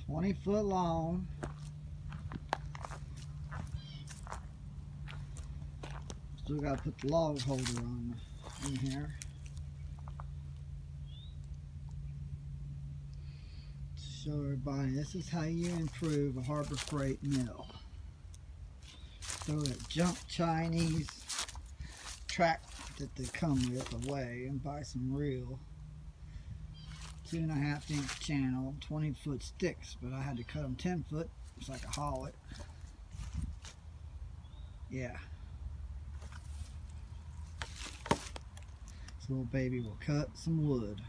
20 foot long. Still got to put the log holder on in here. To show everybody, this is how you improve a Harbor Freight mill. Throw that junk Chinese track that they come with away and buy some real 2.5 inch channel, 20-foot sticks, but I had to cut them 10 foot so I could haul it. Yeah. This little baby will cut some wood.